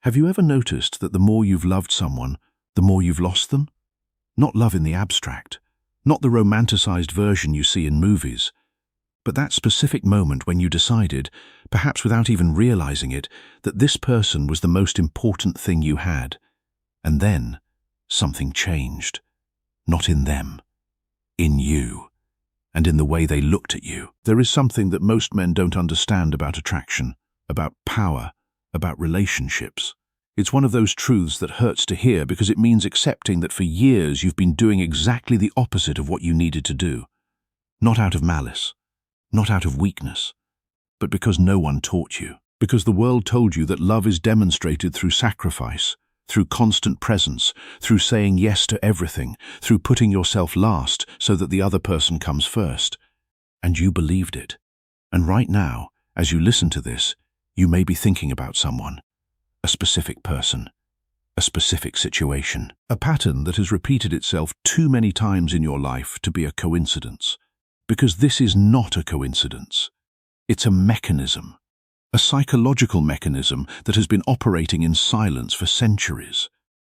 Have you ever noticed that the more you've loved someone, the more you've lost them? Not love in the abstract, not the romanticized version you see in movies, but that specific moment when you decided, perhaps without even realizing it, that this person was the most important thing you had. And then, something changed. Not in them, in you, and in the way they looked at you. There is something that most men don't understand about attraction, about power, about relationships. It's one of those truths that hurts to hear because it means accepting that for years you've been doing exactly the opposite of what you needed to do. Not out of malice, not out of weakness, but because no one taught you. Because the world told you that love is demonstrated through sacrifice, through constant presence, through saying yes to everything, through putting yourself last so that the other person comes first. And you believed it. And right now, as you listen to this, you may be thinking about someone, a specific person, a specific situation, a pattern that has repeated itself too many times in your life to be a coincidence. Because this is not a coincidence. It's a mechanism, a psychological mechanism that has been operating in silence for centuries.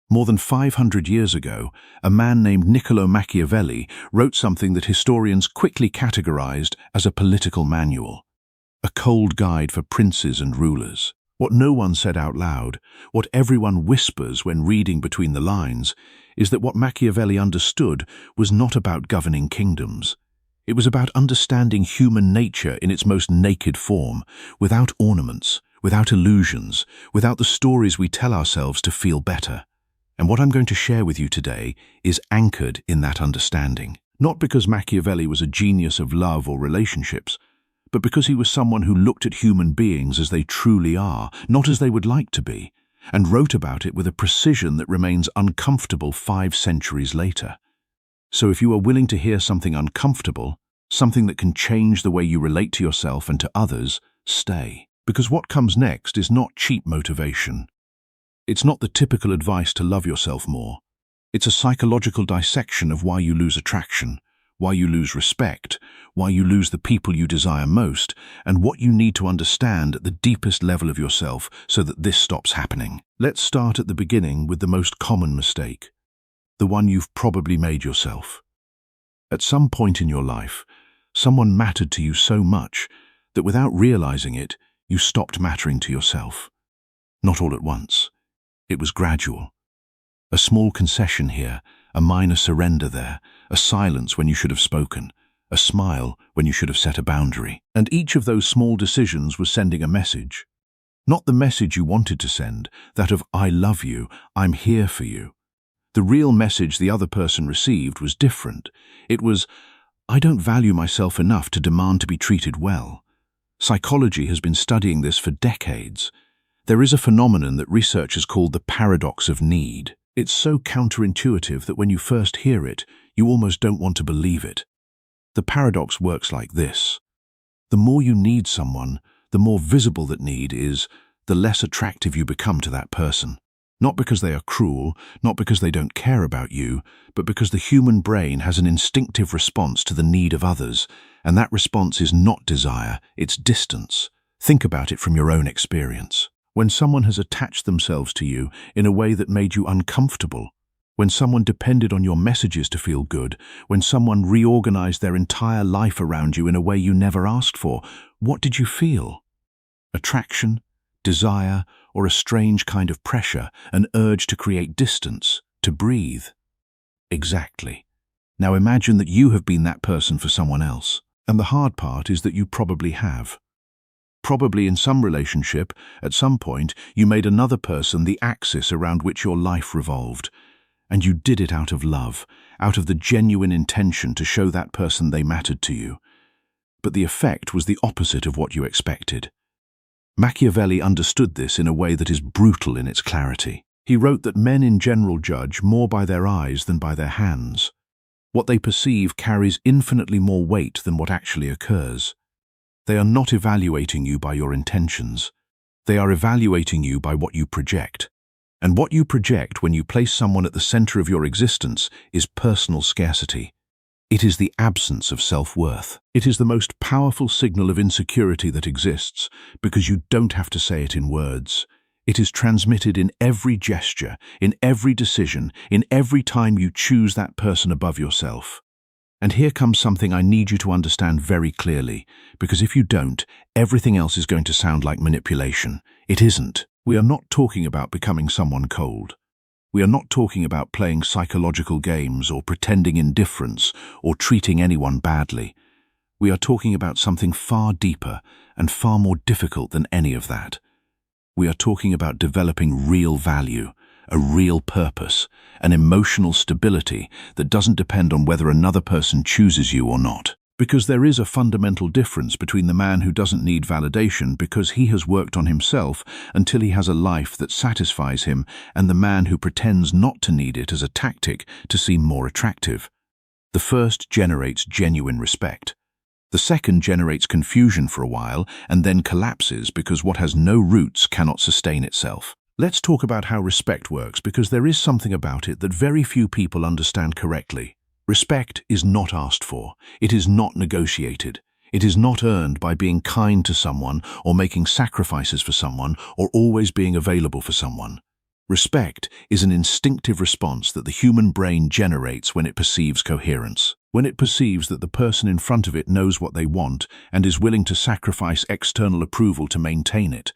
More than 500 years ago, a man named Machiavelli wrote something that historians quickly categorized as a political manual. A cold guide for princes and rulers. What no one said out loud, what everyone whispers when reading between the lines, is that what Machiavelli understood was not about governing kingdoms. It was about understanding human nature in its most naked form, without ornaments, without illusions, without the stories we tell ourselves to feel better. And what I'm going to share with you today is anchored in that understanding. Not because Machiavelli was a genius of love or relationships, but because he was someone who looked at human beings as they truly are, not as they would like to be, and wrote about it with a precision that remains uncomfortable 5 centuries later. So if you are willing to hear something uncomfortable, something that can change the way you relate to yourself and to others, stay. Because what comes next is not cheap motivation. It's not the typical advice to love yourself more. It's a psychological dissection of why you lose attraction, why you lose respect, why you lose the people you desire most, and what you need to understand at the deepest level of yourself so that this stops happening. Let's start at the beginning with the most common mistake, the one you've probably made yourself. At some point in your life, someone mattered to you so much that without realizing it, you stopped mattering to yourself. Not all at once. It was gradual. A small concession here, a minor surrender there, a silence when you should have spoken, a smile when you should have set a boundary. And each of those small decisions was sending a message. Not the message you wanted to send, that of "I love you, I'm here for you." The real message the other person received was different. It was, "I don't value myself enough to demand to be treated well." Psychology has been studying this for decades. There is a phenomenon that researchers call the paradox of need. It's so counterintuitive that when you first hear it, you almost don't want to believe it. The paradox works like this. The more you need someone, the more visible that need is, the less attractive you become to that person. Not because they are cruel, not because they don't care about you, but because the human brain has an instinctive response to the need of others, and that response is not desire, it's distance. Think about it from your own experience. When someone has attached themselves to you in a way that made you uncomfortable, when someone depended on your messages to feel good, when someone reorganized their entire life around you in a way you never asked for, what did you feel? Attraction, desire, or a strange kind of pressure, an urge to create distance, to breathe? Exactly. Now imagine that you have been that person for someone else. And the hard part is that you probably have. Probably in some relationship, at some point, you made another person the axis around which your life revolved. And you did it out of love, out of the genuine intention to show that person they mattered to you. But the effect was the opposite of what you expected. Machiavelli understood this in a way that is brutal in its clarity. He wrote that men in general judge more by their eyes than by their hands. What they perceive carries infinitely more weight than what actually occurs. They are not evaluating you by your intentions. They are evaluating you by what you project. And what you project when you place someone at the center of your existence is personal scarcity. It is the absence of self-worth. It is the most powerful signal of insecurity that exists because you don't have to say it in words. It is transmitted in every gesture, in every decision, in every time you choose that person above yourself. And here comes something I need you to understand very clearly, because if you don't, everything else is going to sound like manipulation. It isn't. We are not talking about becoming someone cold. We are not talking about playing psychological games or pretending indifference or treating anyone badly. We are talking about something far deeper and far more difficult than any of that. We are talking about developing real value, a real purpose, an emotional stability that doesn't depend on whether another person chooses you or not. Because there is a fundamental difference between the man who doesn't need validation because he has worked on himself until he has a life that satisfies him, and the man who pretends not to need it as a tactic to seem more attractive. The first generates genuine respect. The second generates confusion for a while and then collapses because what has no roots cannot sustain itself. Let's talk about how respect works, because there is something about it that very few people understand correctly. Respect is not asked for. It is not negotiated. It is not earned by being kind to someone or making sacrifices for someone or always being available for someone. Respect is an instinctive response that the human brain generates when it perceives coherence, when it perceives that the person in front of it knows what they want and is willing to sacrifice external approval to maintain it.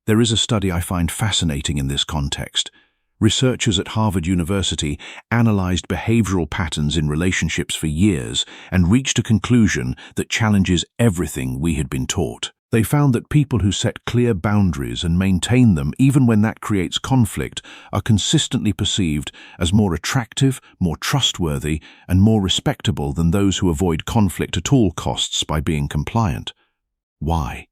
There is a study I find fascinating in this context. Researchers at Harvard University analyzed behavioral patterns in relationships for years and reached a conclusion that challenges everything we had been taught. They found that people who set clear boundaries and maintain them even when that creates conflict are consistently perceived as more attractive, more trustworthy, and more respectable than those who avoid conflict at all costs by being compliant. Why?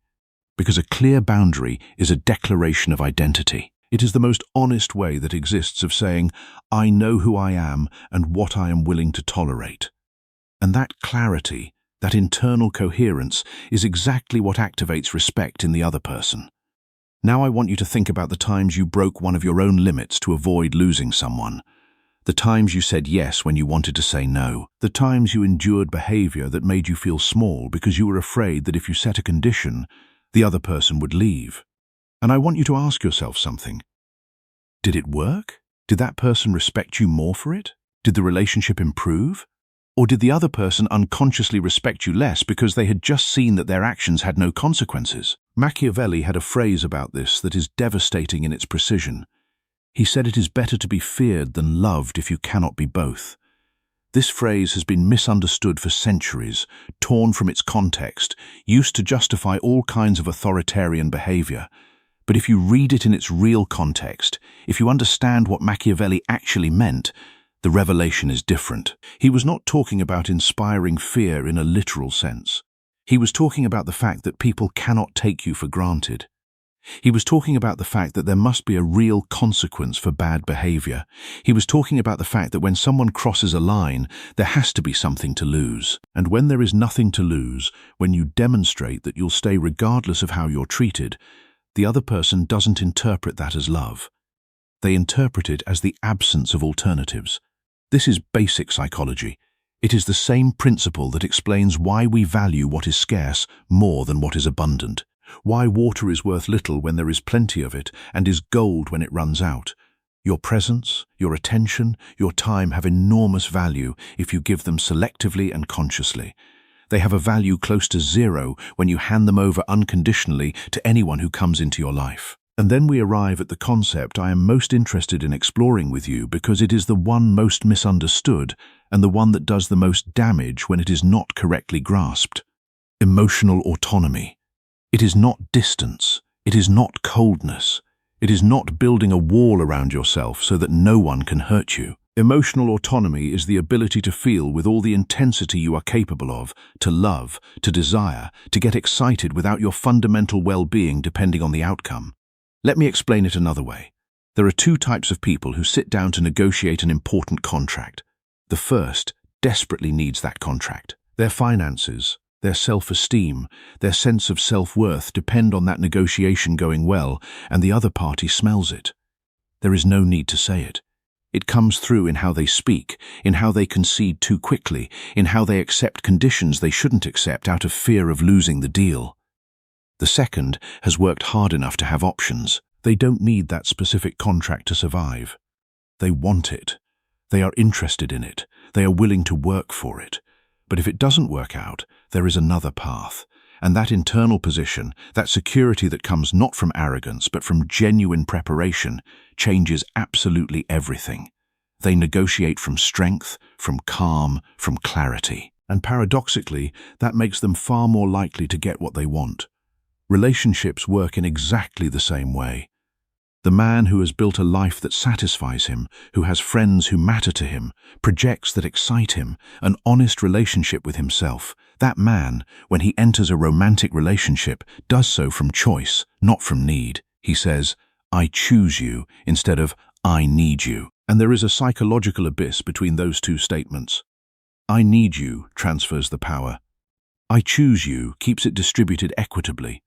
Because a clear boundary is a declaration of identity. It is the most honest way that exists of saying, I know who I am and what I am willing to tolerate. And that clarity, that internal coherence, is exactly what activates respect in the other person. Now I want you to think about the times you broke one of your own limits to avoid losing someone. The times you said yes when you wanted to say no. The times you endured behavior that made you feel small because you were afraid that if you set a condition, the other person would leave. And I want you to ask yourself something. Did it work? Did that person respect you more for it? Did the relationship improve? Or did the other person unconsciously respect you less because they had just seen that their actions had no consequences? Machiavelli had a phrase about this that is devastating in its precision. He said it is better to be feared than loved if you cannot be both. This phrase has been misunderstood for centuries, torn from its context, used to justify all kinds of authoritarian behavior. But if you read it in its real context, if you understand what Machiavelli actually meant, the revelation is different. He was not talking about inspiring fear in a literal sense. He was talking about the fact that people cannot take you for granted. He was talking about the fact that there must be a real consequence for bad behavior. He was talking about the fact that when someone crosses a line, there has to be something to lose. And when there is nothing to lose, when you demonstrate that you'll stay regardless of how you're treated, the other person doesn't interpret that as love. They interpret it as the absence of alternatives. This is basic psychology. It is the same principle that explains why we value what is scarce more than what is abundant. Why water is worth little when there is plenty of it and is gold when it runs out. Your presence, your attention, your time have enormous value if you give them selectively and consciously. They have a value close to zero when you hand them over unconditionally to anyone who comes into your life. And then we arrive at the concept I am most interested in exploring with you because it is the one most misunderstood and the one that does the most damage when it is not correctly grasped. Emotional autonomy. It is not distance. It is not coldness. It is not building a wall around yourself so that no one can hurt you. Emotional autonomy is the ability to feel with all the intensity you are capable of, to love, to desire, to get excited without your fundamental well-being depending on the outcome. Let me explain it another way. There are two types of people who sit down to negotiate an important contract. The first desperately needs that contract. Their finances, their self-esteem, their sense of self-worth depend on that negotiation going well, and the other party smells it. There is no need to say it. It comes through in how they speak, in how they concede too quickly, in how they accept conditions they shouldn't accept out of fear of losing the deal. The second has worked hard enough to have options. They don't need that specific contract to survive. They want it. They are interested in it. They are willing to work for it. But if it doesn't work out, there is another path. And that internal position, that security that comes not from arrogance but from genuine preparation, changes absolutely everything. They negotiate from strength, from calm, from clarity. And paradoxically, that makes them far more likely to get what they want. Relationships work in exactly the same way. The man who has built a life that satisfies him, who has friends who matter to him, projects that excite him, an honest relationship with himself, that man, when he enters a romantic relationship, does so from choice, not from need. He says, "I choose you," instead of "I need you." And there is a psychological abyss between those two statements. "I need you" transfers the power. "I choose you" keeps it distributed equitably.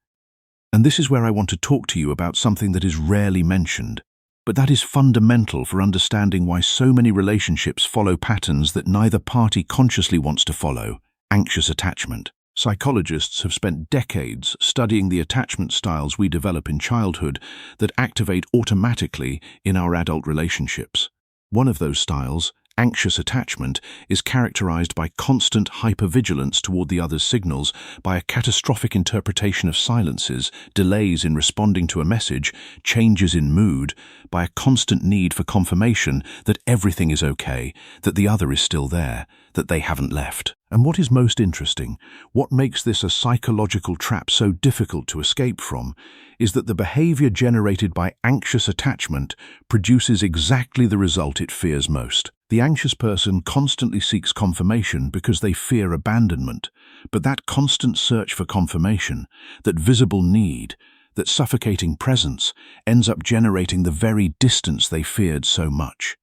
And this is where I want to talk to you about something that is rarely mentioned, but that is fundamental for understanding why so many relationships follow patterns that neither party consciously wants to follow: anxious attachment. Psychologists have spent decades studying the attachment styles we develop in childhood that activate automatically in our adult relationships. One of those styles, anxious attachment, is characterized by constant hypervigilance toward the other's signals, by a catastrophic interpretation of silences, delays in responding to a message, changes in mood, by a constant need for confirmation that everything is okay, that the other is still there, that they haven't left. And what is most interesting, what makes this a psychological trap so difficult to escape from, is that the behavior generated by anxious attachment produces exactly the result it fears most. The anxious person constantly seeks confirmation because they fear abandonment, but that constant search for confirmation, that visible need, that suffocating presence, ends up generating the very distance they feared so much.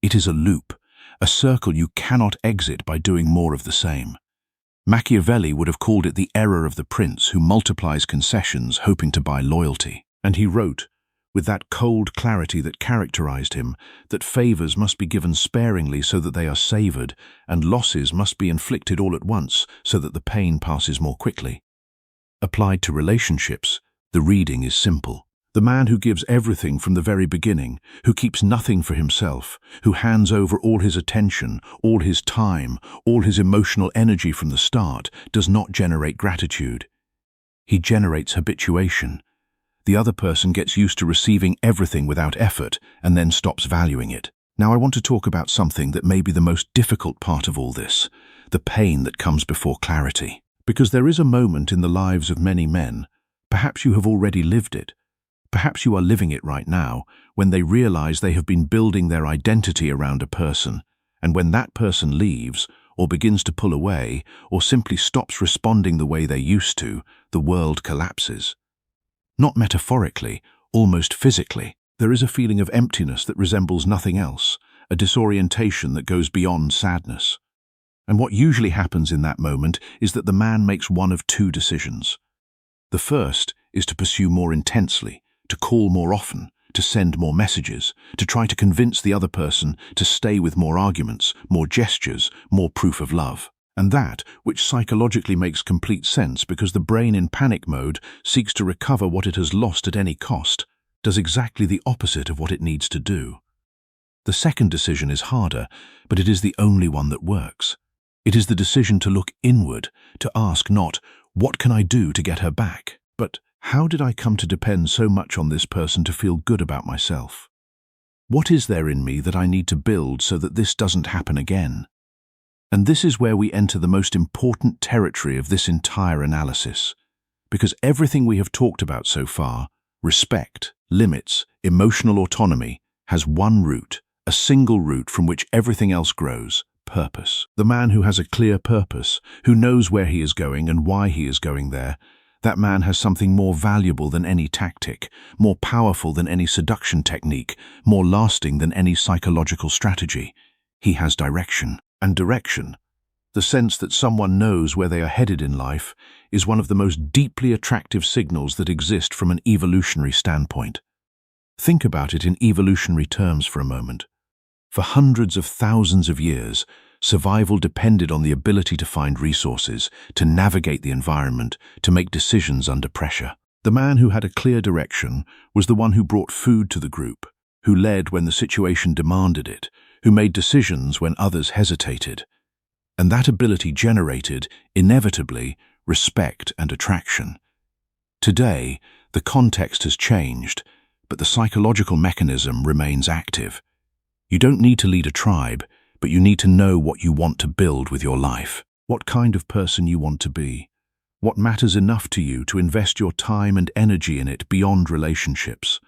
It is a loop, a circle you cannot exit by doing more of the same. Machiavelli would have called it the error of the prince who multiplies concessions hoping to buy loyalty. And he wrote, with that cold clarity that characterized him, that favors must be given sparingly so that they are savored, and losses must be inflicted all at once so that the pain passes more quickly. Applied to relationships, the reading is simple. The man who gives everything from the very beginning, who keeps nothing for himself, who hands over all his attention, all his time, all his emotional energy from the start, does not generate gratitude. He generates habituation. The other person gets used to receiving everything without effort and then stops valuing it. Now I want to talk about something that may be the most difficult part of all this, the pain that comes before clarity. Because there is a moment in the lives of many men, perhaps you have already lived it, perhaps you are living it right now, when they realize they have been building their identity around a person, and when that person leaves, or begins to pull away, or simply stops responding the way they used to, the world collapses. Not metaphorically, almost physically. There is a feeling of emptiness that resembles nothing else, a disorientation that goes beyond sadness. And what usually happens in that moment is that the man makes one of two decisions. The first is to pursue more intensely, to call more often, to send more messages, to try to convince the other person to stay with more arguments, more gestures, more proof of love. And that, which psychologically makes complete sense because the brain in panic mode seeks to recover what it has lost at any cost, does exactly the opposite of what it needs to do. The second decision is harder, but it is the only one that works. It is the decision to look inward, to ask not, "What can I do to get her back?" but "How did I come to depend so much on this person to feel good about myself? What is there in me that I need to build so that this doesn't happen again?" And this is where we enter the most important territory of this entire analysis. Because everything we have talked about so far, respect, limits, emotional autonomy, has one root, a single root from which everything else grows: purpose. The man who has a clear purpose, who knows where he is going and why he is going there, that man has something more valuable than any tactic, more powerful than any seduction technique, more lasting than any psychological strategy. He has direction. And direction, the sense that someone knows where they are headed in life, is one of the most deeply attractive signals that exist from an evolutionary standpoint. Think about it in evolutionary terms for a moment. For hundreds of thousands of years, survival depended on the ability to find resources, to navigate the environment, to make decisions under pressure. The man who had a clear direction was the one who brought food to the group, who led when the situation demanded it, who made decisions when others hesitated. And that ability generated, inevitably, respect and attraction. Today, the context has changed, but the psychological mechanism remains active. You don't need to lead a tribe, but you need to know what you want to build with your life, what kind of person you want to be, what matters enough to you to invest your time and energy in it beyond relationships.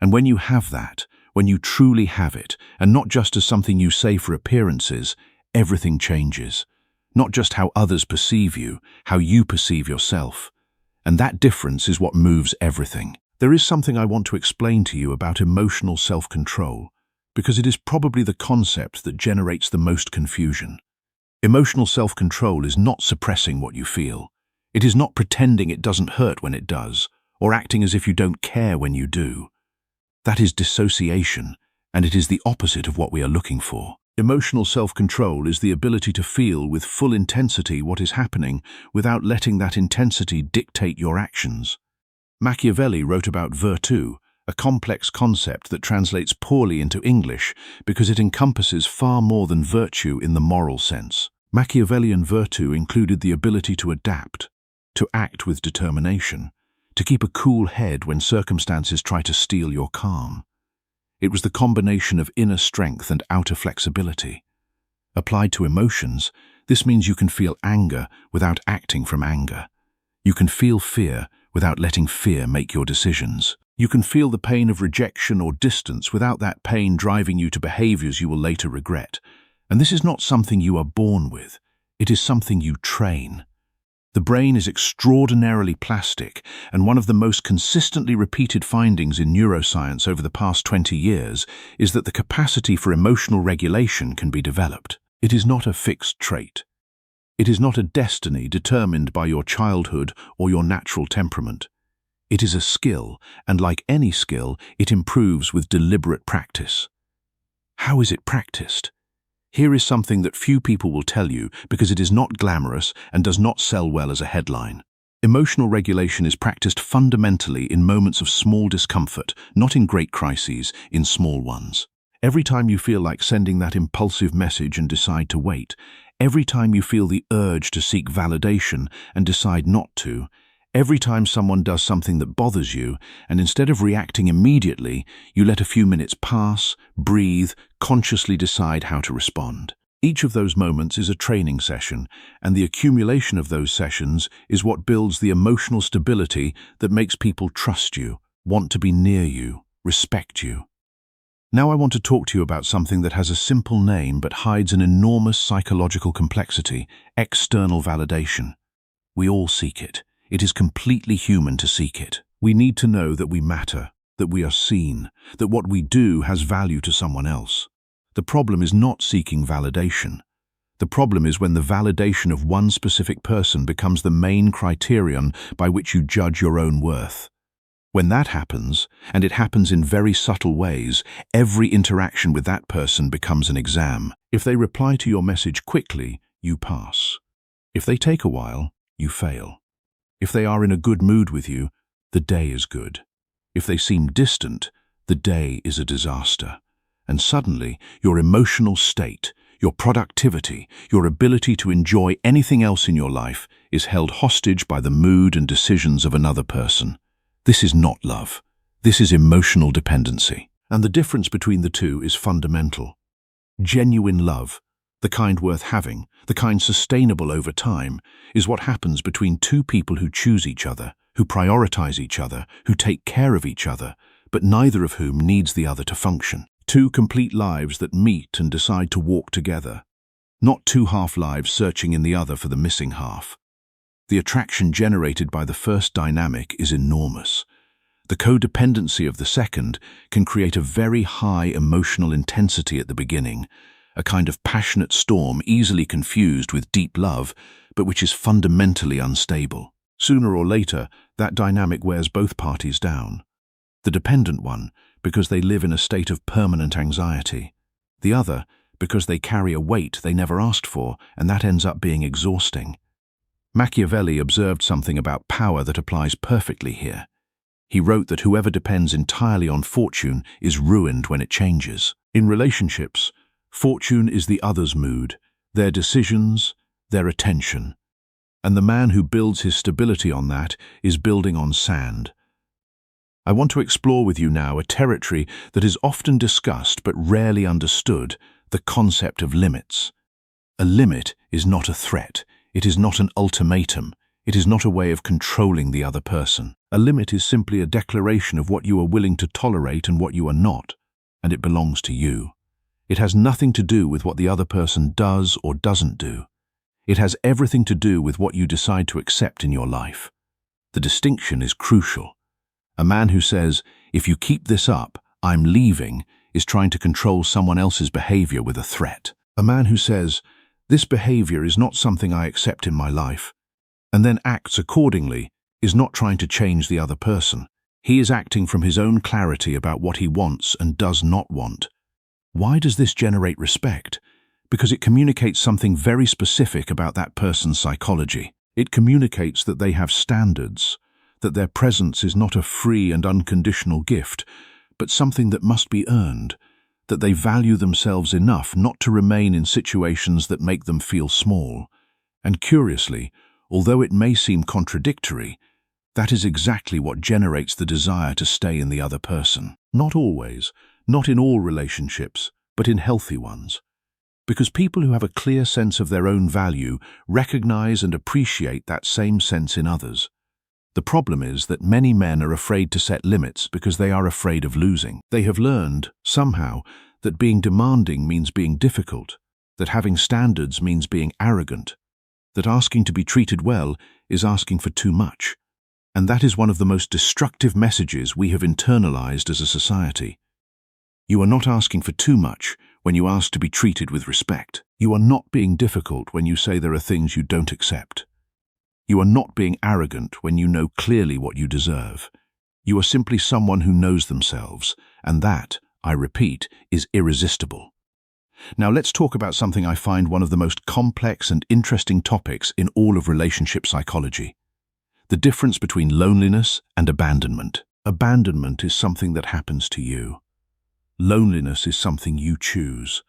And when you have that, when you truly have it, and not just as something you say for appearances, everything changes. Not just how others perceive you, how you perceive yourself. And that difference is what moves everything. There is something I want to explain to you about emotional self-control, because it is probably the concept that generates the most confusion. Emotional self-control is not suppressing what you feel. It is not pretending it doesn't hurt when it does, or acting as if you don't care when you do. That is dissociation, and it is the opposite of what we are looking for. Emotional self-control is the ability to feel with full intensity what is happening without letting that intensity dictate your actions. Machiavelli wrote about virtù, a complex concept that translates poorly into English because it encompasses far more than virtue in the moral sense. Machiavellian virtù included the ability to adapt, to act with determination, to keep a cool head when circumstances try to steal your calm. It was the combination of inner strength and outer flexibility. Applied to emotions, this means you can feel anger without acting from anger. You can feel fear without letting fear make your decisions. You can feel the pain of rejection or distance without that pain driving you to behaviors you will later regret. And this is not something you are born with. It is something you train. The brain is extraordinarily plastic, and one of the most consistently repeated findings in neuroscience over the past 20 years is that the capacity for emotional regulation can be developed. It is not a fixed trait. It is not a destiny determined by your childhood or your natural temperament. It is a skill, and like any skill, it improves with deliberate practice. How is it practiced? Here is something that few people will tell you because it is not glamorous and does not sell well as a headline. Emotional regulation is practiced fundamentally in moments of small discomfort, not in great crises, in small ones. Every time you feel like sending that impulsive message and decide to wait, every time you feel the urge to seek validation and decide not to, every time someone does something that bothers you, and instead of reacting immediately, you let a few minutes pass, breathe, consciously decide how to respond. Each of those moments is a training session, and the accumulation of those sessions is what builds the emotional stability that makes people trust you, want to be near you, respect you. Now I want to talk to you about something that has a simple name but hides an enormous psychological complexity: external validation. We all seek it. It is completely human to seek it. We need to know that we matter, that we are seen, that what we do has value to someone else. The problem is not seeking validation. The problem is when the validation of one specific person becomes the main criterion by which you judge your own worth. When that happens, and it happens in very subtle ways, every interaction with that person becomes an exam. If they reply to your message quickly, you pass. If they take a while, you fail. If they are in a good mood with you, the day is good. If they seem distant, the day is a disaster. And suddenly, your emotional state, your productivity, your ability to enjoy anything else in your life is held hostage by the mood and decisions of another person. This is not love. This is emotional dependency. And the difference between the two is fundamental. Genuine love, the kind worth having, the kind sustainable over time, is what happens between two people who choose each other, who prioritize each other, who take care of each other, but neither of whom needs the other to function. Two complete lives that meet and decide to walk together, not two half-lives searching in the other for the missing half. The attraction generated by the first dynamic is enormous. The codependency of the second can create a very high emotional intensity at the beginning, a kind of passionate storm easily confused with deep love, but which is fundamentally unstable. Sooner or later, that dynamic wears both parties down. The dependent one, because they live in a state of permanent anxiety. The other, because they carry a weight they never asked for, and that ends up being exhausting. Machiavelli observed something about power that applies perfectly here. He wrote that whoever depends entirely on fortune is ruined when it changes. In relationships, fortune is the other's mood, their decisions, their attention. And the man who builds his stability on that is building on sand. I want to explore with you now a territory that is often discussed but rarely understood, the concept of limits. A limit is not a threat. It is not an ultimatum. It is not a way of controlling the other person. A limit is simply a declaration of what you are willing to tolerate and what you are not, and it belongs to you. It has nothing to do with what the other person does or doesn't do. It has everything to do with what you decide to accept in your life. The distinction is crucial. A man who says, "If you keep this up, I'm leaving," is trying to control someone else's behavior with a threat. A man who says, "This behavior is not something I accept in my life," and then acts accordingly, is not trying to change the other person. He is acting from his own clarity about what he wants and does not want. Why does this generate respect? Because it communicates something very specific about that person's psychology. It communicates that they have standards, that their presence is not a free and unconditional gift, but something that must be earned, that they value themselves enough not to remain in situations that make them feel small. And curiously, although it may seem contradictory, that is exactly what generates the desire to stay in the other person. Not always, not in all relationships, but in healthy ones. Because people who have a clear sense of their own value recognize and appreciate that same sense in others. The problem is that many men are afraid to set limits because they are afraid of losing. They have learned, somehow, that being demanding means being difficult, that having standards means being arrogant, that asking to be treated well is asking for too much. And that is one of the most destructive messages we have internalized as a society. You are not asking for too much when you ask to be treated with respect. You are not being difficult when you say there are things you don't accept. You are not being arrogant when you know clearly what you deserve. You are simply someone who knows themselves, and that, I repeat, is irresistible. Now let's talk about something I find one of the most complex and interesting topics in all of relationship psychology. The difference between loneliness and abandonment. Abandonment is something that happens to you. Loneliness is something you choose.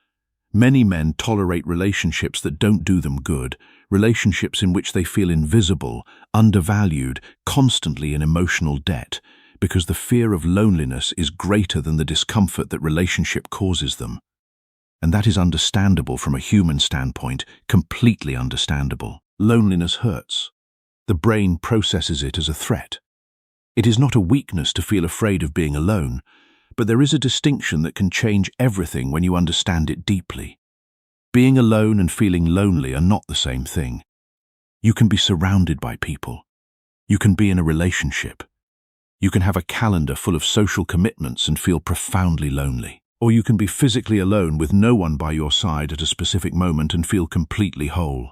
Many men tolerate relationships that don't do them good, relationships in which they feel invisible, undervalued, constantly in emotional debt, because the fear of loneliness is greater than the discomfort that relationship causes them. And that is understandable from a human standpoint, completely understandable. Loneliness hurts. The brain processes it as a threat. It is not a weakness to feel afraid of being alone, but there is a distinction that can change everything when you understand it deeply. Being alone and feeling lonely are not the same thing. You can be surrounded by people. You can be in a relationship. You can have a calendar full of social commitments and feel profoundly lonely. Or you can be physically alone with no one by your side at a specific moment and feel completely whole.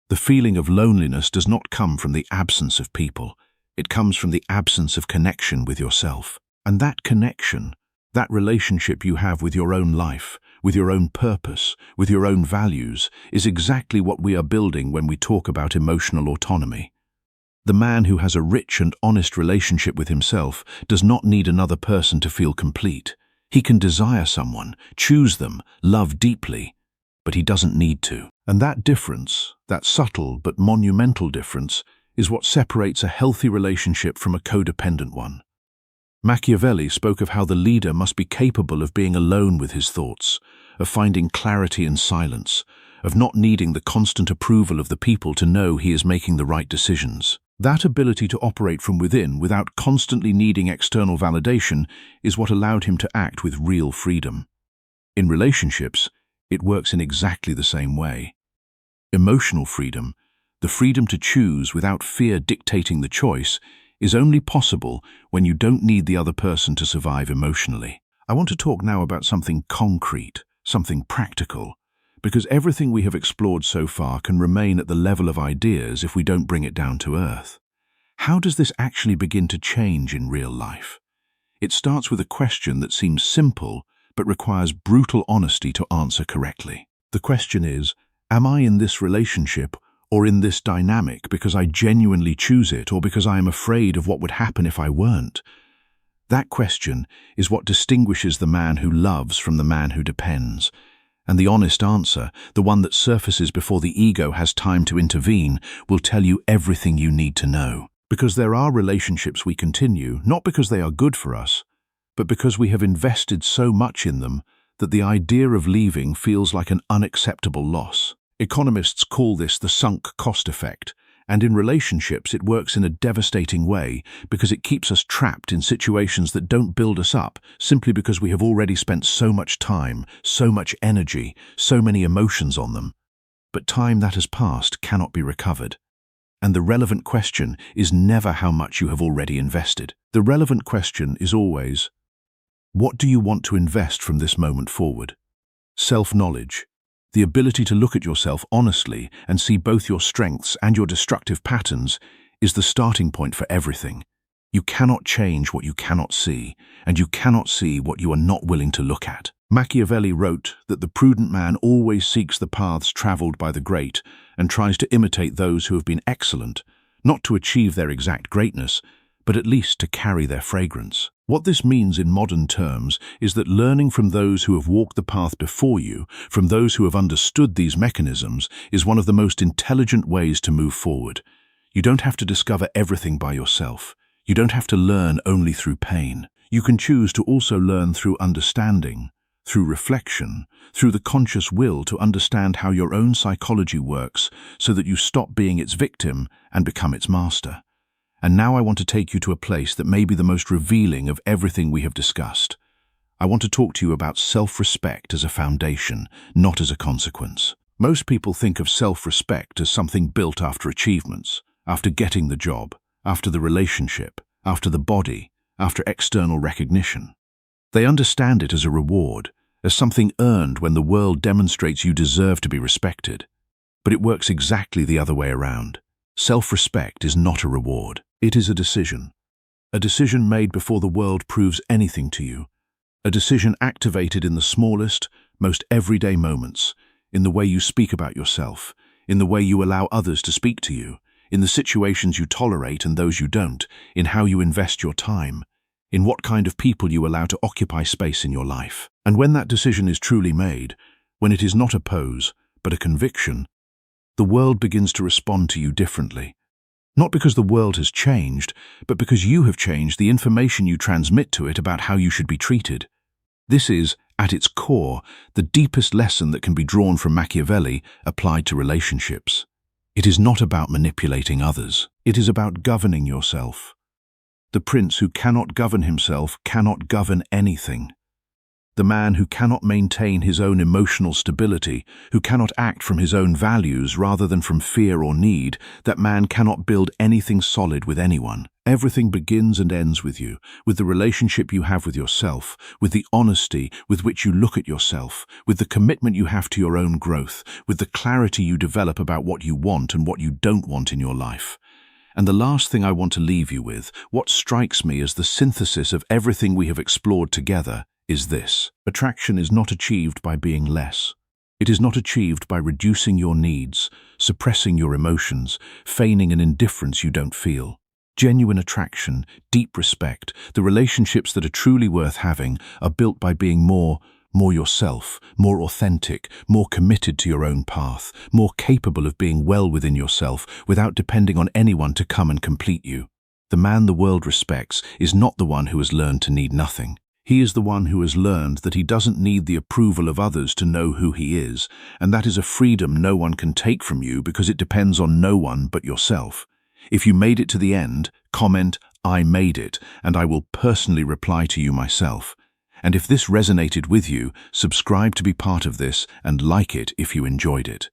The feeling of loneliness does not come from the absence of people. It comes from the absence of connection with yourself. And that connection, that relationship you have with your own life, with your own purpose, with your own values, is exactly what we are building when we talk about emotional autonomy. The man who has a rich and honest relationship with himself does not need another person to feel complete. He can desire someone, choose them, love deeply, but he doesn't need to. And that difference, that subtle but monumental difference, is what separates a healthy relationship from a codependent one. Machiavelli spoke of how the leader must be capable of being alone with his thoughts, of finding clarity in silence, of not needing the constant approval of the people to know he is making the right decisions. That ability to operate from within without constantly needing external validation is what allowed him to act with real freedom. In relationships, it works in exactly the same way. Emotional freedom, the freedom to choose without fear dictating the choice, is only possible when you don't need the other person to survive emotionally. I want to talk now about something concrete, something practical, because everything we have explored so far can remain at the level of ideas if we don't bring it down to earth. How does this actually begin to change in real life? It starts with a question that seems simple, but requires brutal honesty to answer correctly. The question is, am I in this relationship, or in this dynamic because I genuinely choose it, or because I am afraid of what would happen if I weren't? That question is what distinguishes the man who loves from the man who depends. And the honest answer, the one that surfaces before the ego has time to intervene, will tell you everything you need to know. Because there are relationships we continue, not because they are good for us, but because we have invested so much in them that the idea of leaving feels like an unacceptable loss. Economists call this the sunk cost effect, and in relationships it works in a devastating way because it keeps us trapped in situations that don't build us up simply because we have already spent so much time, so much energy, so many emotions on them. But time that has passed cannot be recovered. And the relevant question is never how much you have already invested. The relevant question is always, what do you want to invest from this moment forward? Self-knowledge, the ability to look at yourself honestly and see both your strengths and your destructive patterns, is the starting point for everything. You cannot change what you cannot see, and you cannot see what you are not willing to look at. Machiavelli wrote that the prudent man always seeks the paths traveled by the great and tries to imitate those who have been excellent, not to achieve their exact greatness, but at least to carry their fragrance. What this means in modern terms is that learning from those who have walked the path before you, from those who have understood these mechanisms, is one of the most intelligent ways to move forward. You don't have to discover everything by yourself. You don't have to learn only through pain. You can choose to also learn through understanding, through reflection, through the conscious will to understand how your own psychology works so that you stop being its victim and become its master. And now I want to take you to a place that may be the most revealing of everything we have discussed. I want to talk to you about self-respect as a foundation, not as a consequence. Most people think of self-respect as something built after achievements, after getting the job, after the relationship, after the body, after external recognition. They understand it as a reward, as something earned when the world demonstrates you deserve to be respected. But it works exactly the other way around. Self-respect is not a reward. It is a decision made before the world proves anything to you, a decision activated in the smallest, most everyday moments, in the way you speak about yourself, in the way you allow others to speak to you, in the situations you tolerate and those you don't, in how you invest your time, in what kind of people you allow to occupy space in your life. And when that decision is truly made, when it is not a pose, but a conviction, the world begins to respond to you differently. Not because the world has changed, but because you have changed the information you transmit to it about how you should be treated. This is, at its core, the deepest lesson that can be drawn from Machiavelli applied to relationships. It is not about manipulating others. It is about governing yourself. The prince who cannot govern himself cannot govern anything. The man who cannot maintain his own emotional stability, who cannot act from his own values rather than from fear or need, that man cannot build anything solid with anyone. Everything begins and ends with you, with the relationship you have with yourself, with the honesty with which you look at yourself, with the commitment you have to your own growth, with the clarity you develop about what you want and what you don't want in your life. And the last thing I want to leave you with, what strikes me as the synthesis of everything we have explored together, is this. Attraction is not achieved by being less. It is not achieved by reducing your needs, suppressing your emotions, feigning an indifference you don't feel. Genuine attraction, deep respect, the relationships that are truly worth having are built by being more yourself, more authentic, more committed to your own path, more capable of being well within yourself without depending on anyone to come and complete you. The man the world respects is not the one who has learned to need nothing. He is the one who has learned that he doesn't need the approval of others to know who he is, and that is a freedom no one can take from you because it depends on no one but yourself. If you made it to the end, comment, "I made it," and I will personally reply to you myself. And if this resonated with you, subscribe to be part of this and like it if you enjoyed it.